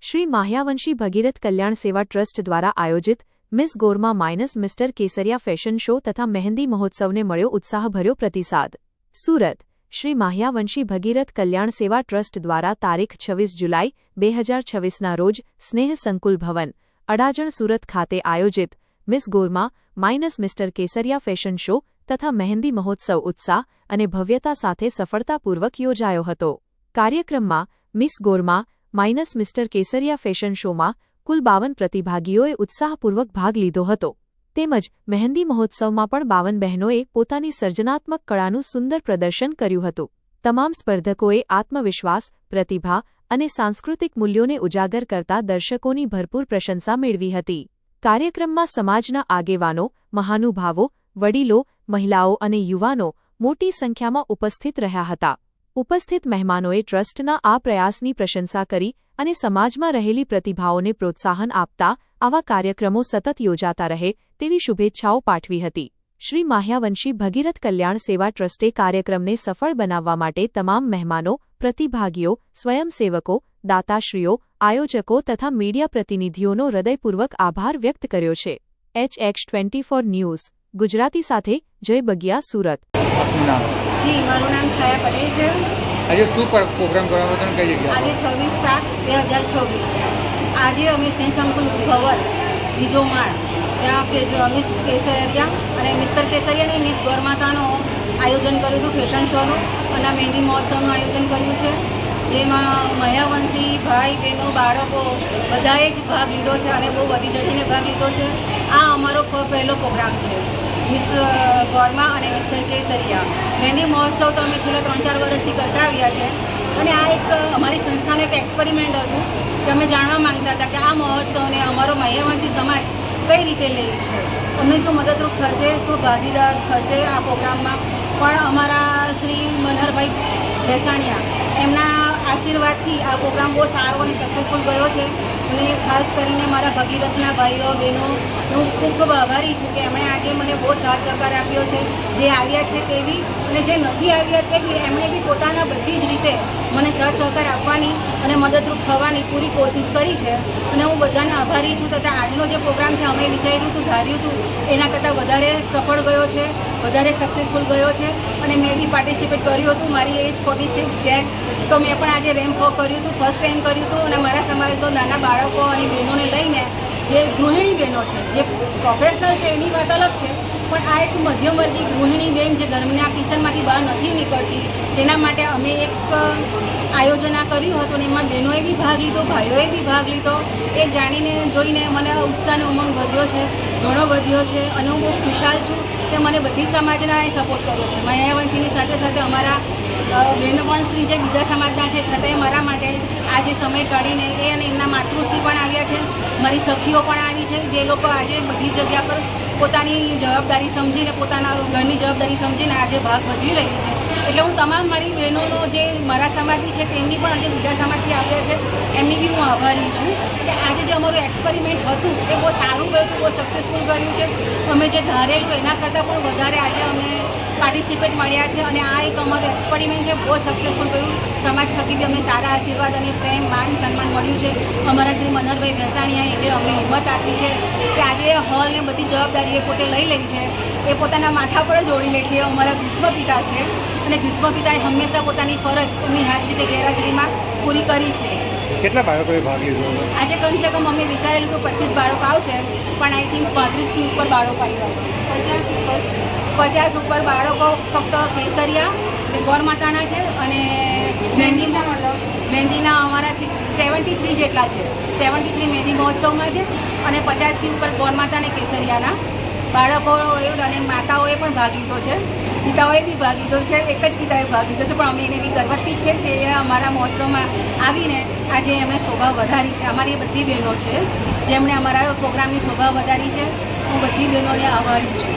શ્રી માહ્યાવંશી ભગીરથ કલ્યાણ સેવા ટ્રસ્ટ દ્વારા આયોજિત miss Gorma minus mister Kesariya fashion show તથા મહેંદી મહોત્સવને મળ્યો ઉત્સાહભર્યો પ્રતિસાદ. સુરત. શ્રી માહ્યાવંશી ભગીરથ કલ્યાણ સેવા ટ્રસ્ટ દ્વારા તારીખ 26 જુલાઈ 2026ના રોજ સ્નેહ સંકુલ ભવન, અડાજણ સુરત ખાતે આયોજિત miss Gorma minus mister Kesariya fashion show તથા મહેંદી મહોત્સવ ઉત્સાહ અને ભવ્યતા સાથે સફળતાપૂર્વક યોજાયો હતો. કાર્યક્રમમાં miss Gorma minus mister Kesariya fashion શોમાં કુલ 52 પ્રતિભાગીઓએ ઉત્સાહપૂર્વક ભાગ લીધો હતો. તેમજ મહેંદી મહોત્સવમાં પણ 52 બહેનોએ પોતાની સર્જનાત્મક કળાનું સુંદર પ્રદર્શન કર્યું હતું. તમામ સ્પર્ધકોએ આત્મવિશ્વાસ, પ્રતિભા અને સાંસ્કૃતિક મૂલ્યોને ઉજાગર કરતા દર્શકોની ભરપૂર પ્રશંસા મેળવી હતી. કાર્યક્રમમાં સમાજના આગેવાનો, મહાનુભાવો, વડીલો, મહિલાઓ અને યુવાનો મોટી સંખ્યામાં ઉપસ્થિત રહ્યા હતા. ઉપસ્થિત મહેમાનોએ ટ્રસ્ટના આ પ્રયાસની પ્રશંસા કરી અને સમાજમાં રહેલી પ્રતિભાઓને પ્રોત્સાહન આપતા આવા કાર્યક્રમો સતત યોજાતા રહે તેવી શુભેચ્છાઓ પાઠવી હતી. શ્રી માહ્યાવંશી ભગીરથ કલ્યાણ સેવા ટ્રસ્ટે કાર્યક્રમને સફળ બનાવવા માટે તમામ મહેમાનો, પ્રતિભાગીઓ, સ્વયંસેવકો, દાતાશ્રીઓ, આયોજકો તથા મીડિયા પ્રતિનિધિઓનો હૃદયપૂર્વક આભાર વ્યક્ત કર્યો છે. HX24 ન્યૂઝ ગુજરાતી સાથે જય બગિયા, સુરત. જી, મારું નામ છાયા પટેલ છે. આજે શું પ્રોગ્રામ કરવામાં હતો, કઈ જગ્યાએ? આજે 26/7/2024 આજે અમે સ્નેહ સંકુલ ભવન, બીજો માળ, ત્યાં મિસ કેસરિયા અને મિસ્ટર કેસરિયાની મિસ ગોરમાતાનો આયોજન કર્યું હતું, ફેશન શોનું અને મહેંદી મહોત્સવનું આયોજન કર્યું છે. જેમાં માહ્યાવંશી ભાઈ બહેનો બાળકો બધાએ જ ભાગ લીધો છે અને બહુ વધી ચઢીને ભાગ લીધો છે. આ અમારો પહેલો પ્રોગ્રામ છે, મિસ ગોરમા અને મિસ્ટર કેસરિયા મહેંદી મહોત્સવ. તો અમે છેલ્લા 3-4 વર્ષથી કરતા આવ્યા છે અને આ એક અમારી સંસ્થાનું એક એક્સપેરિમેન્ટ હતું કે અમે જાણવા માંગતા હતા કે આ મહોત્સવને અમારો માહ્યાવંશી સમાજ કઈ રીતે લે છે, અમને શું મદદરૂપ થશે, શું ભાગીદાર થશે આ પ્રોગ્રામમાં. પણ અમારા શ્રી મનહરભાઈ ભેસાણિયા એમના આશીર્વાદથી આ પ્રોગ્રામ બહુ સારો અને સક્સેસફુલ ગયો છે. અને ખાસ કરીને મારા ભગીરથના ભાઈઓ બહેનો હું ખૂબ ખૂબ આભારી છું કે એમણે આજે મને બહુ સાથ સહકાર આપ્યો છે. જે આવ્યા છે તેવી અને જે નથી આવ્યા તે બી એમણે બી પોતાના બધી જ રીતે મને સાથ સહકાર આપવાની અને મદદરૂપ થવાની પૂરી કોશિશ કરી છે અને હું બધાને આભારી છું. તથા આજનો જે પ્રોગ્રામ છે અમે વિચાર્યું હતું, ધાર્યું હતું એના કરતાં વધારે સફળ ગયો છે, વધારે સક્સેસફુલ ગયો છે અને મેં બી પાર્ટિસિપેટ કર્યું હતું. મારી એજ 46 છે તો મેં પણ આજે રેમ્પ વોક કર્યું હતું, ફર્સ્ટ ટાઈમ કર્યું હતું. અને મારા સમાજ તો નાના બાળકો અને બહેનોને લઈને જે ગૃહિણી બહેનો છે, જે પ્રોફેશનલ છે એની વાત અલગ છે, પણ આ એક મધ્યમવર્ગી ગૃહિણી બહેન જે ઘરના કિચનમાંથી બહાર નથી નીકળતી તેના માટે અમે એક આયોજન કર્યું હતું અને એમાં બહેનોએ બી ભાગ લીધો, ભાઈઓએ બી ભાગ લીધો. એ જાણીને જોઈને મને ઉત્સાહ અને ઉમંગ વધ્યો છે, ઘણો વધ્યો છે અને હું બહુ ખુશાલ છું કે મને બધી સમાજના સપોર્ટ કર્યો છે. માહ્યાવંશીની સાથે સાથે અમારા બહેનો પણ શ્રી જે બીજા સમાજના છે છતાંય મારા માટે આજે સમય કાઢીને એ અને એમના માતૃશ્રી પણ આવ્યા છે, મારી સખીઓ પણ આવી છે, જે લોકો આજે બધી જગ્યા પર પોતાની જવાબદારી સમજીને, પોતાના ઘરની જવાબદારી સમજીને આજે ભાગ ભજવી રહી છે. એટલે હું તમામ મારી બહેનોનો જે મારા સમાજની છે તેમની પણ આજે બીજા સમાજથી આવ્યા છે એમની બી હું આભારી છું કે આજે જે અમારું એક્સપેરિમેન્ટ હતું એ બહુ સારું ગયું છે, બહુ સક્સેસફુલ ગયું છે. અમે જે ધારેલું એના કરતાં પણ વધારે આજે અમને પાર્ટિસિપેટ મળ્યા છે અને આ એક અમારું એક્સપેરિમેન્ટ છે, બહુ સક્સેસફુલ ગયું. સમાજ થકી બી અમને સારા આશીર્વાદ અને પ્રેમ, માન, સન્માન મળ્યું છે. અમારા શ્રી મનહરભાઈ ભેસાણીયાએ જે અમને હિંમત આપી છે કે આજે હોલને બધી જવાબદારી એ પોતે લઈ લે છે, એ પોતાના માથા પર જ ઓળી લે છે. અમારા ભીષ્મ પિતા છે અને ભીષ્મ પિતાએ હંમેશા પોતાની ફરજ એમની હાજરી ગેરહાજરીમાં પૂરી કરી છે. કેટલા બાળકોએ ભાગ લીધો? આજે કમસે કમ અમે વિચારેલું તો 25 બાળકો આવશે, પણ આઈ થિંક 35થી ઉપર બાળકો આવ્યા છે. 50 ઉપર બાળકો ફક્ત કેસરિયા ગોરમાતાના છે અને મહેંદીના અમારા 73 જેટલા છે. 73 મહેંદી મહોત્સવમાં છે અને 50થી ઉપર ગોરમાતા અને કેસરિયાના બાળકોએ અને માતાઓએ પણ ભાગ લીધો છે, પિતાઓએ બી ભાગ લીધો છે. એક જ પિતાએ ભાગ લીધો છે પણ અમે એને બી ગર્વથી જ છે કે અમારા મહોત્સવમાં આવીને આજે એમણે શોભા વધારી છે. અમારી બધી બહેનો છે જેમણે અમારા પ્રોગ્રામની શોભા વધારી છે. હું બધી બહેનોને આભારી છું.